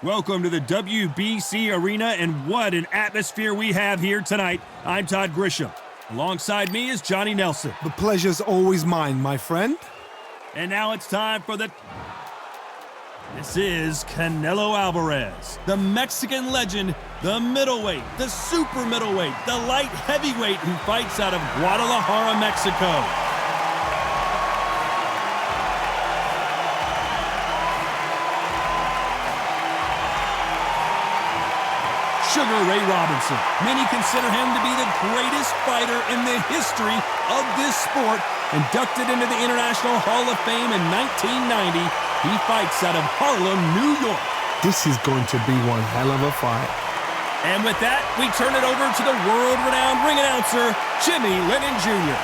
Welcome to the WBC Arena, and what an atmosphere we have here tonight. I'm Todd Grisham. Alongside me is Johnny Nelson. The pleasure's always mine, my friend. And now it's time for This is Canelo Alvarez, the Mexican legend, the middleweight, the super middleweight, the light heavyweight who fights out of Guadalajara, Mexico. Sugar Ray Robinson. Many consider him to be the greatest fighter in the history of this sport. Inducted into the International Hall of Fame in 1990, he fights out of Harlem, New York. This is going to be one hell of a fight. And with that, we turn it over to the world-renowned ring announcer, Jimmy Lennon Jr.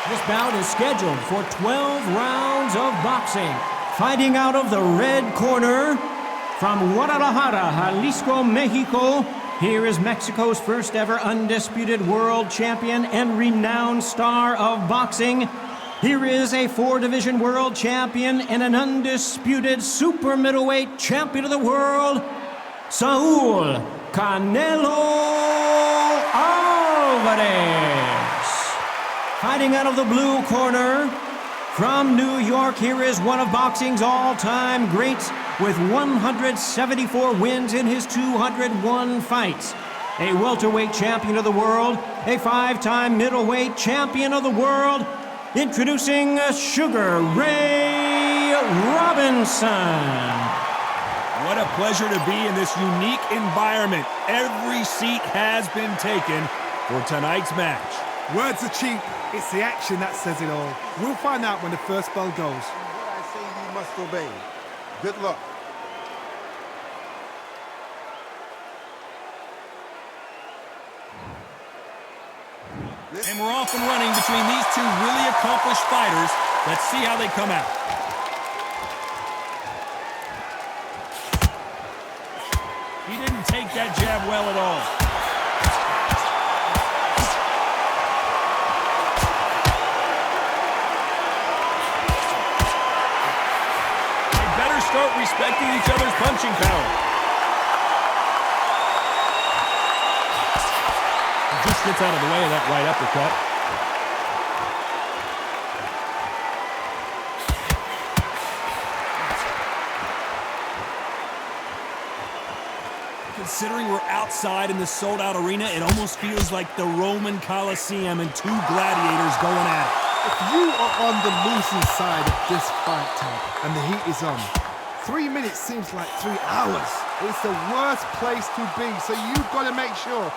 This bout is scheduled for 12 rounds of boxing. Fighting out of the red corner, from Guadalajara, Jalisco, Mexico, here is Mexico's first ever undisputed world champion and renowned star of boxing. Here is a 4-division world champion and an undisputed super middleweight champion of the world, Saul Canelo Alvarez. Fighting out of the blue corner, from New York, here is one of boxing's all-time greats with 174 wins in his 201 fights. A welterweight champion of the world, a 5-time middleweight champion of the world, introducing Sugar Ray Robinson. What a pleasure to be in this unique environment. Every seat has been taken for tonight's match. Words are cheap. It's the action that says it all. We'll find out when the first bell goes. What I say you must obey. Good luck. And we're off and running between these two really accomplished fighters. Let's see how they come out. He didn't take that jab well at all. They better start respecting each other's punching power. Just gets out of the way of that right uppercut. Considering we're outside in the sold-out arena, it almost feels like the Roman Coliseum and two gladiators going at it. If you are on the losing side of this fight, Tom, and the heat is on, 3 minutes seems like 3 hours. It's the worst place to be, so you've got to make sure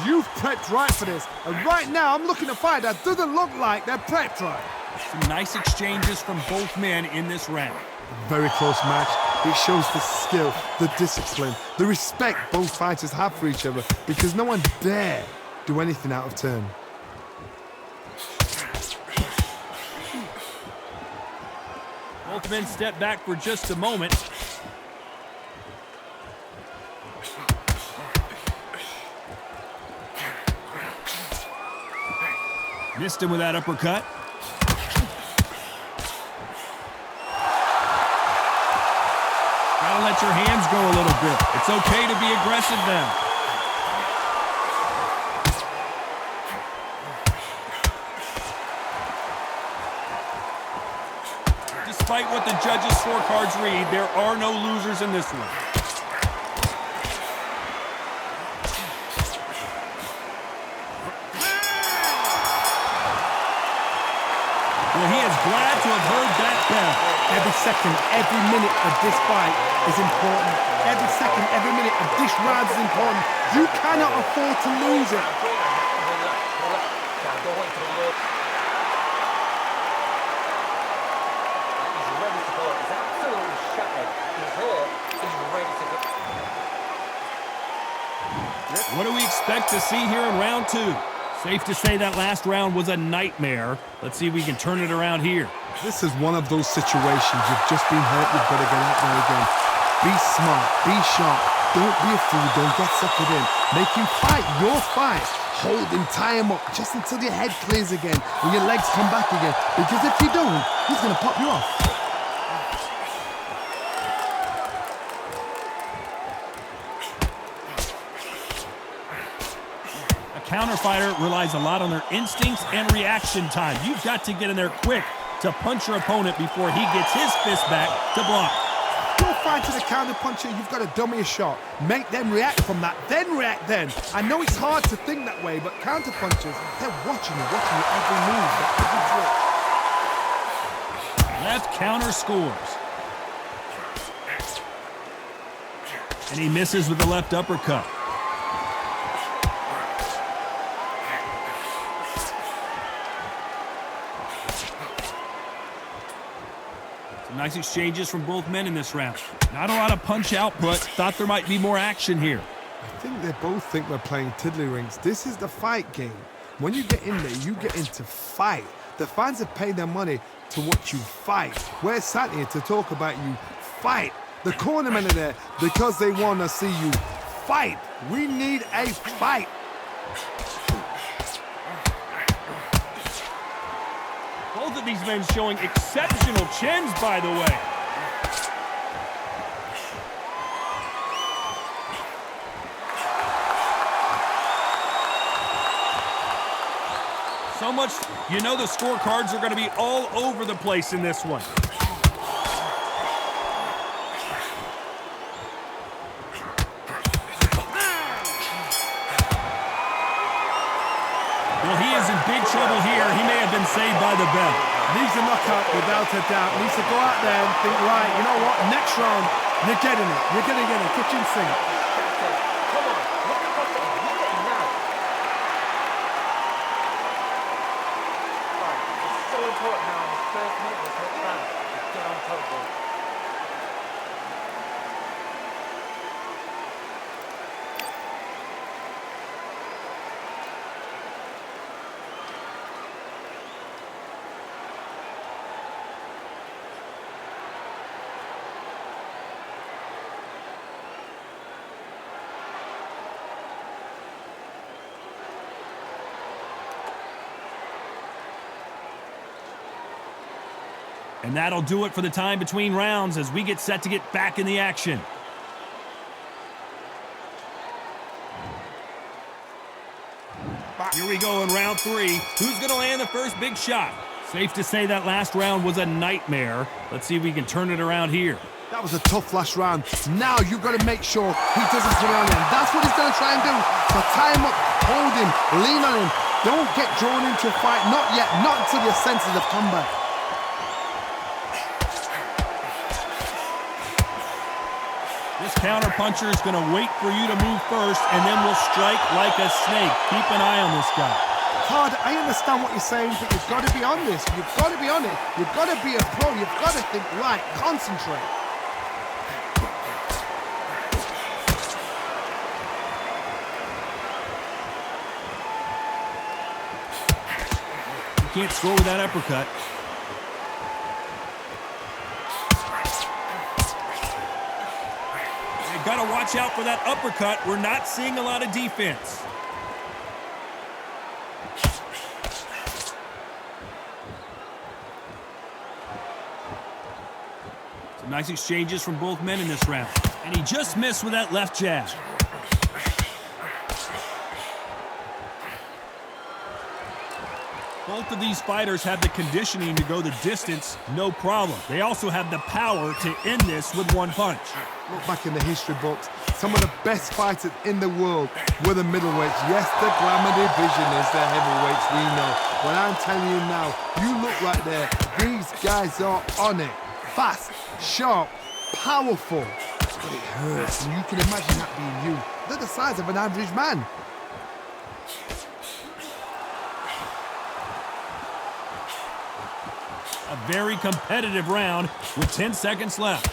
you've prepped right for this. And right now, I'm looking at a fight that doesn't look like they're prepped right. Some nice exchanges from both men in this round. Very close match. It shows the skill, the discipline, the respect both fighters have for each other, because no one dare do anything out of turn. Both men step back for just a moment. Missed him with that uppercut. Gotta let your hands go a little bit. It's okay to be aggressive now. Despite what the judges' scorecards read, there are no losers in this one. Well, he is glad to have heard that bell. Every second, every minute of this fight is important. Every second, every minute of this round is important. You cannot afford to lose it. What do we expect to see here in round 2? Safe to say that last round was a nightmare. Let's see if we can turn it around here. This is one of those situations. You've just been hurt, you've got to get out there again. Be smart, be sharp. Don't be a fool, don't get suckered in. Make him fight your fight. Hold him, tie him up, just until your head clears again and your legs come back again. Because if you don't, he's going to pop you off. counter fighter relies a lot on their instincts and reaction time. You've got to get in there quick to punch your opponent before he gets his fist back to block. You're fighting a counter puncher, you've got to dummy a shot. Make them react from that, then react then. I know it's hard to think that way, but counter punchers, they're watching you every move, every drill. Left counter scores. And he misses with the left uppercut. Some nice exchanges from both men in this round. Not a lot of punch output. Thought there might be more action here. I think they both think we're playing tiddlywinks. This is the fight game. When you get in there, you get in to fight. The fans have paid their money to watch you fight. We're sat here to talk about you fight. The cornermen are there because they want to see you fight. We need a fight. Both of these men showing exceptional chins, by the way. So much, you know, the scorecards are going to be all over the place in this one. Well, he is in big trouble here. He may have been saved by the bell. Needs a knockout without a doubt. Needs to go out there and think, right, you know what, next round, you're getting it. You're going to get it. Kitchen sink. Come on, look at what's on. Look at him now. Right, it's so important now in this first minute of this round to get on top of it. And that'll do it for the time between rounds as we get set to get back in the action. Here we go in round 3. Who's going to land the first big shot? Safe to say that last round was a nightmare. Let's see if we can turn it around here. That was a tough last round. Now you've got to make sure he doesn't put it on him. That's what he's going to try and do. So tie him up, hold him, lean on him. Don't get drawn into a fight. Not yet. Not until your senses have come back. This counter puncher is going to wait for you to move first and then will strike like a snake. Keep an eye on this guy. Todd, I understand what you're saying, but you've got to be on this. You've got to be on it. You've got to be a pro. You've got to think right. Concentrate. You can't score with that uppercut. Got to watch out for that uppercut. We're not seeing a lot of defense. Some nice exchanges from both men in this round. And he just missed with that left jab. Both of these fighters have the conditioning to go the distance, no problem. They also have the power to end this with one punch. Look back in the history books. Some of the best fighters in the world were the middleweights. Yes, the glamour division is the heavyweights, we know. But I'm telling you now, you look right there. These guys are on it. Fast, sharp, powerful. But it hurts, and you can imagine that being you. They're the size of an average man. A very competitive round with 10 seconds left.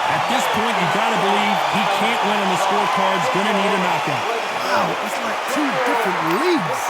At this point, you gotta believe he can't win on the scorecards, gonna need a knockout. Wow, it's like two different leagues.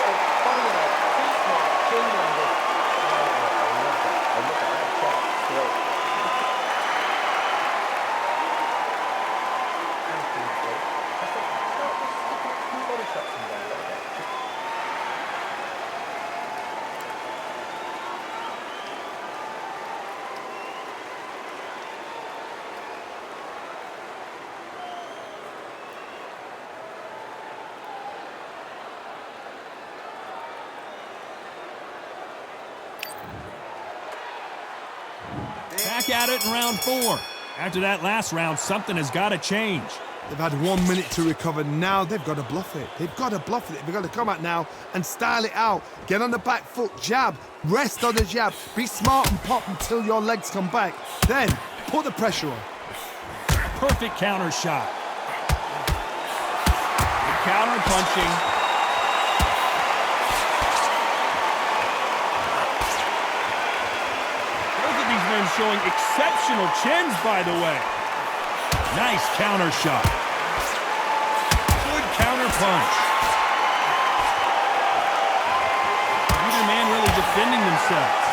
back at it in round 4. After that last round, something has got to change. They've had 1 minute to recover. Now they've got to bluff it. They've got to bluff it. They've got to come out now and style it out. Get on the back foot, jab, rest on the jab. Be smart and pop until your legs come back. Then put the pressure on. Perfect counter shot. Counter punching. Both of these men showing exceptional chins, by the way. Nice counter shot. Good counter punch. Either man really defending themselves.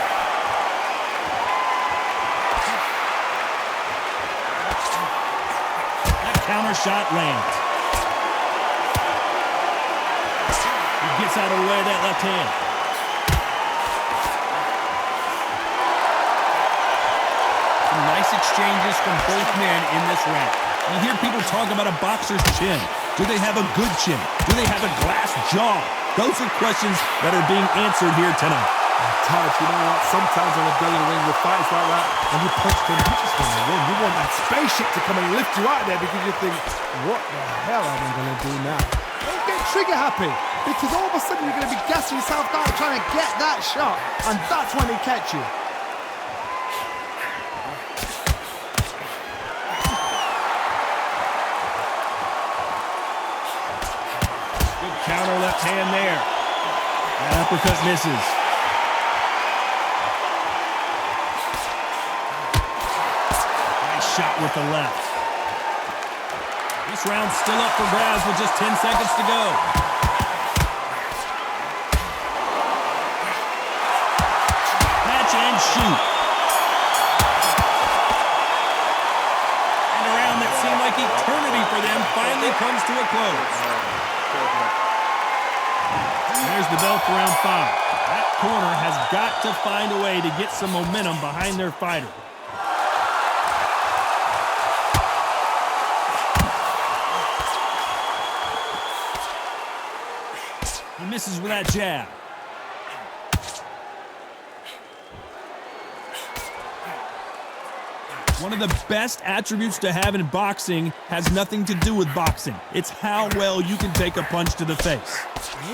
That counter shot lands. He gets out of the way of that left hand. Some nice exchanges from both men in this round. You hear people talk about a boxer's chin. Do they have a good chin? Do they have a glass jaw? Those are questions that are being answered here tonight. Taj, you know what? Sometimes when I go in the ring with fights like that, and you punch them, you just want to win. You want that spaceship to come and lift you out of there because you think, what the hell am I going to do now? Don't get trigger happy, because all of a sudden you're going to be gassing yourself down trying to get that shot, and that's when they catch you. Good counter left hand there. That uppercut misses. Shot with the left. This round's still up for grabs with just 10 seconds to go. Catch and shoot. And a round that seemed like eternity for them finally comes to a close. There's the bell for round 5. That corner has got to find a way to get some momentum behind their fighter. He misses with that jab. One of the best attributes to have in boxing has nothing to do with boxing. It's how well you can take a punch to the face.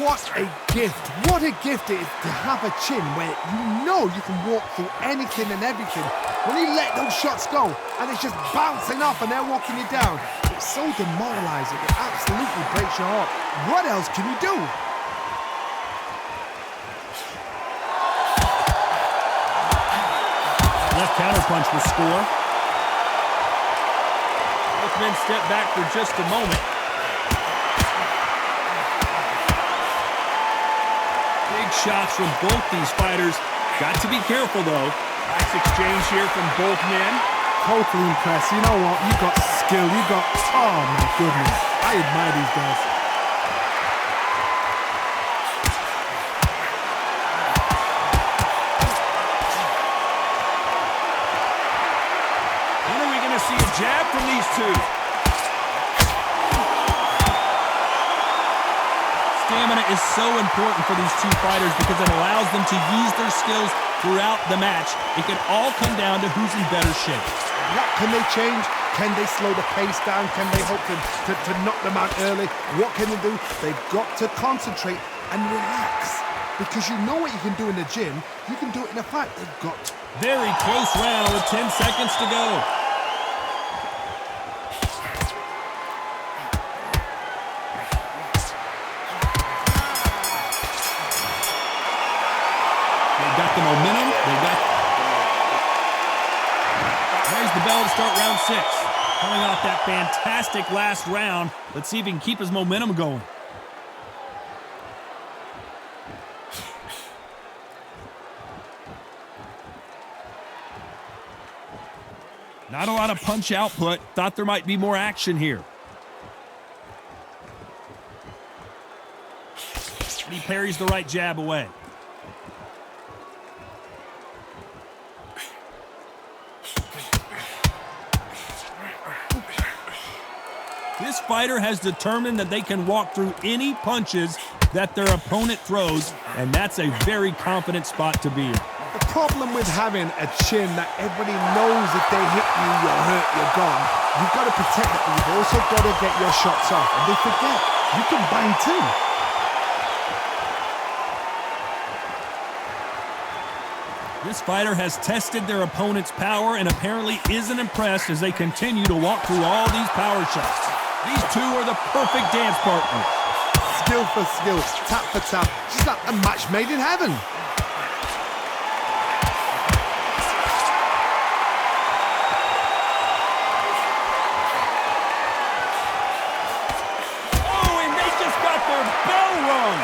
What a gift. What a gift it is to have a chin where you know you can walk through anything and everything. When you let those shots go and it's just bouncing off and they're walking you down, it's so demoralizing. It absolutely breaks your heart. What else can you do? Left counter punch will score. Both men step back for just a moment. Big shots from both these fighters. Got to be careful, though. Nice exchange here from both men. Totally impressed. You know what? You got skill. You got... Oh, my goodness. I admire these guys. See a jab from these two. Stamina is so important for these two fighters because it allows them to use their skills throughout the match. It can all come down to who's in better shape. What can they change? Can they slow the pace down? Can they hope to knock them out early? What can they do? They've got to concentrate and relax. Because you know what you can do in the gym, you can do it in a fight. They've got to. Very close round with 10 seconds to go. Got the momentum. There's the bell to start round 6. Coming off that fantastic last round. Let's see if he can keep his momentum going. Not a lot of punch output. Thought there might be more action here. And he parries the right jab away. This fighter has determined that they can walk through any punches that their opponent throws, and that's a very confident spot to be in. The problem with having a chin that everybody knows if they hit you, you're hurt, you're gone. You've got to protect it, but you've also got to get your shots off. And they forget, you can bang too. This fighter has tested their opponent's power and apparently isn't impressed as they continue to walk through all these power shots. These two are the perfect dance partners. Skill for skill, tap for tap, just like a match made in heaven. Oh, and they just got their bell rung.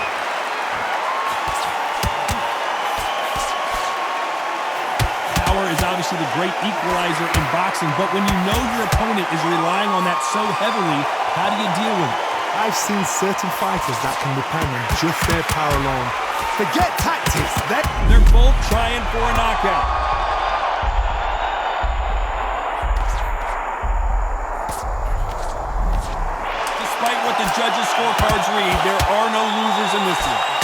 Power is obviously the great equalizer in boxing, but when you know your opponent is relying on that so heavily, how do you deal with it? I've seen certain fighters that can depend on just their power alone. Forget tactics, they're both trying for a knockout. Despite what the judges' scorecards read, there are no losers in this one.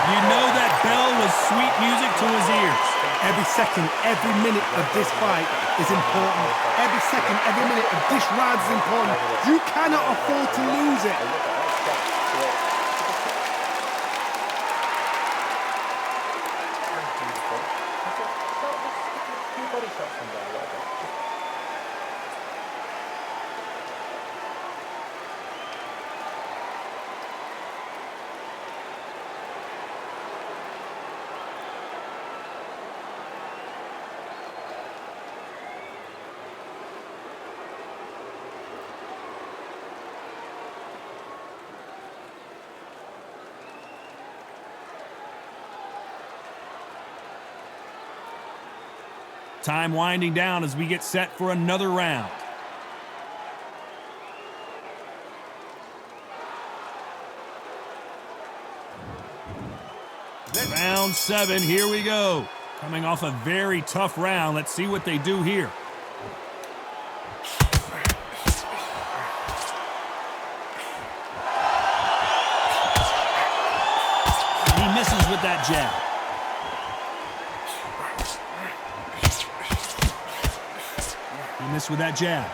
You know that bell was sweet music to his ears. Every second, every minute of this fight is important. Every second, every minute of this round is important. You cannot afford to lose it. Time winding down as we get set for another round. Round 7, here we go. Coming off a very tough round, let's see what they do here. He misses with that jab. He missed with that jab.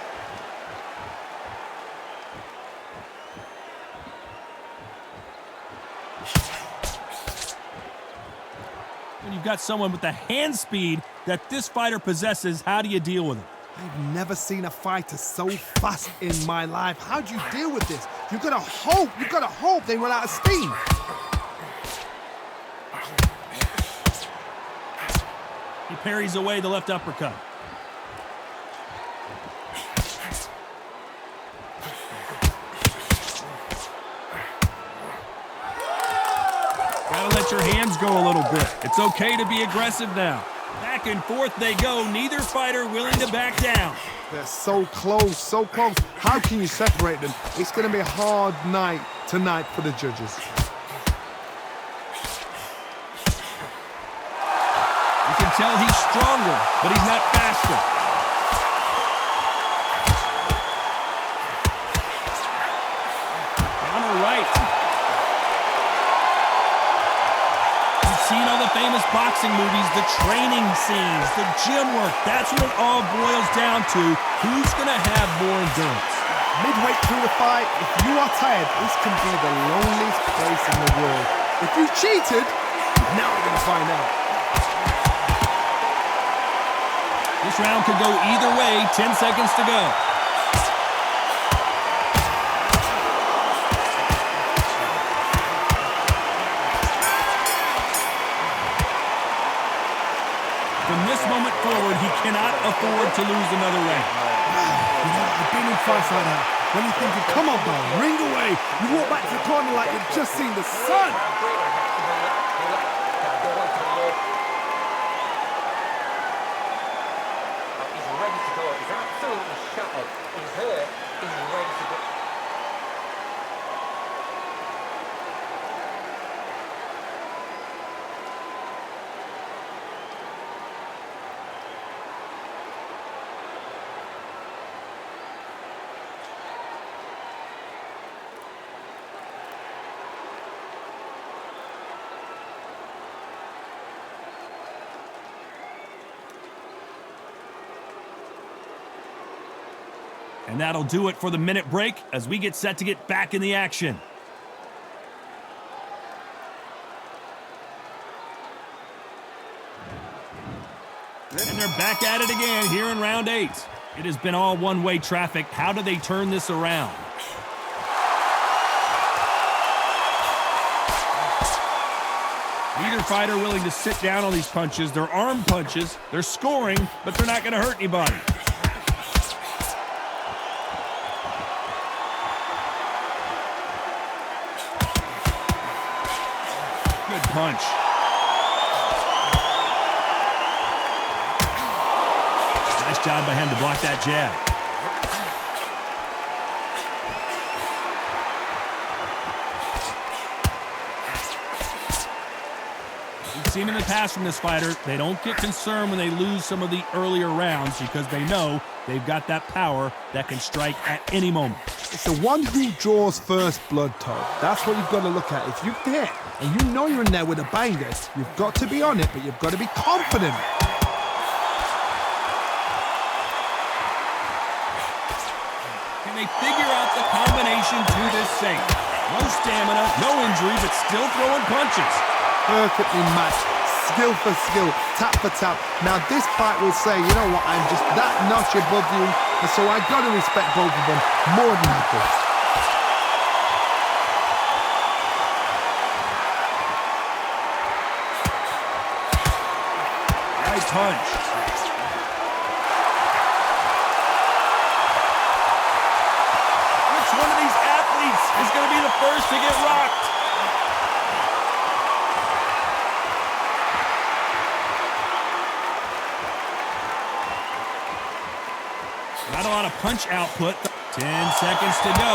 When you've got someone with the hand speed that this fighter possesses, how do you deal with it? I've never seen a fighter so fast in my life. How do you deal with this? You've got to hope they run out of steam. He parries away the left uppercut. Gotta let your hands go a little bit. It's okay to be aggressive now. Back and forth they go, neither fighter willing to back down. They're so close, so close. How can you separate them? It's going to be a hard night tonight for the judges. You can tell he's stronger, but he's not faster. Counter right. Seen all the famous boxing movies, the training scenes, the gym work. That's what it all boils down to. Who's going to have more endurance? Midway through the fight, if you are tired, this can be the loneliest place in the world. If you cheated, now we're going to find out. This round could go either way. 10 seconds to go. From this moment forward, he cannot afford to lose another round. You know, I've been in fights like that. When you're thinking, come on, bro, ring away. You walk back to the corner like you've just seen the sun. He's ready to go. He's absolutely shattered. He's hurt. He's ready to go. And that'll do it for the minute break as we get set to get back in the action. And they're back at it again here in round 8. It has been all one-way traffic. How do they turn this around? Neither fighter willing to sit down on these punches. They're arm punches. They're scoring, but they're not going to hurt anybody. Good punch. Nice job by him to block that jab. We've seen in the past from this fighter, they don't get concerned when they lose some of the earlier rounds because they know they've got that power that can strike at any moment. It's the one who draws first blood, Todd. That's what you've got to look at. If you hit and you know you're in there with a banger, you've got to be on it, but you've got to be confident. Can they figure out the combination to this safe? No stamina, no injury, but still throwing punches. Perfectly matched, skill for skill, tap for tap. Now this fight will say, you know what, I'm just that notch above you, and so I got to respect both of them more than equal. Right punch. Which one of these athletes is going to be the first to get rocked? Not a lot of punch output. 10 seconds to go.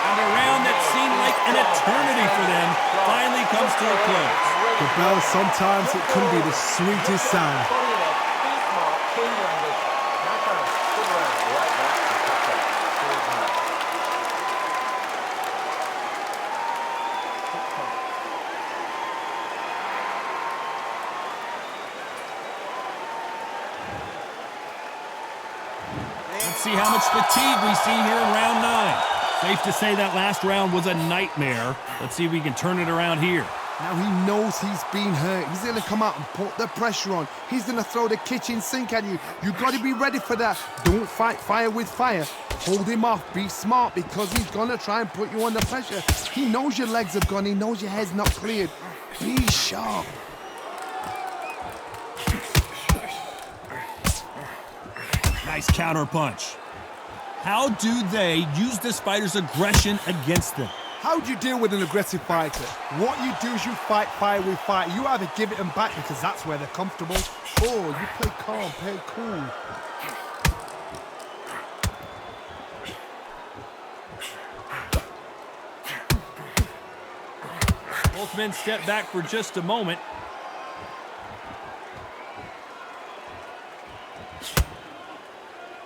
And a round that seemed like an eternity for them finally comes to a close. The bell, sometimes it can be the sweetest sound. Let's see how much fatigue we see here in round 9. Safe to say that last round was a nightmare. Let's see if we can turn it around here. Now he knows he's been hurt. He's going to come out and put the pressure on. He's going to throw the kitchen sink at you. You've got to be ready for that. Don't fight fire with fire. Hold him off. Be smart because he's going to try and put you under pressure. He knows your legs have gone. He knows your head's not cleared. Be sharp. Nice counter punch. How do they use this fighter's aggression against them? How do you deal with an aggressive fighter? What you do is you fight fire with fire. You either give it them back because that's where they're comfortable, or you play calm, play cool. Both men step back for just a moment.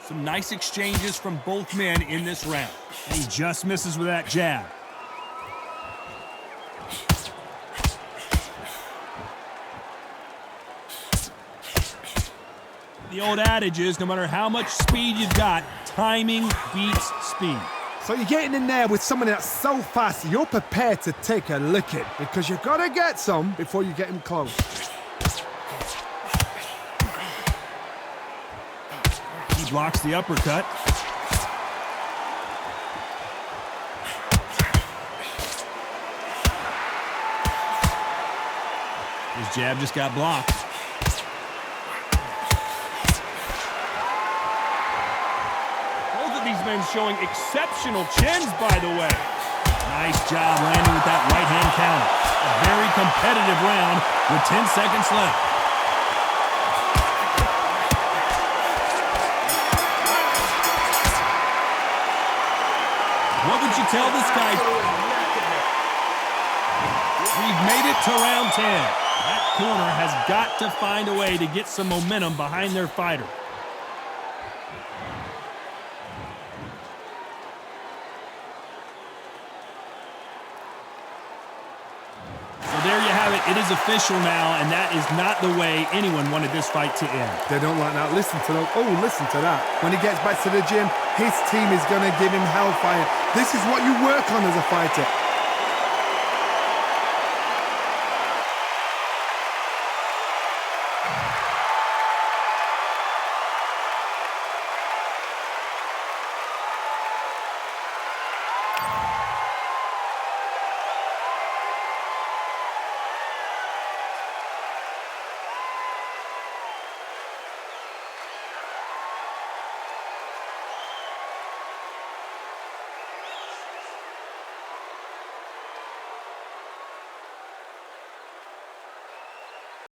Some nice exchanges from both men in this round. And he just misses with that jab. The old adage is, no matter how much speed you've got, timing beats speed. So you're getting in there with someone that's so fast, you're prepared to take a licking because you've got to get some before you get him close. He blocks the uppercut. His jab just got blocked. These men showing exceptional chins, by the way. Nice job landing with that right-hand counter. A very competitive round with 10 seconds left. What would you tell this guy? We've made it to round 10. That corner has got to find a way to get some momentum behind their fighter. It is official now, and that is not the way anyone wanted this fight to end. They don't like that. Listen to them. Oh, listen to that. When he gets back to the gym, his team is going to give him hellfire. This is what you work on as a fighter.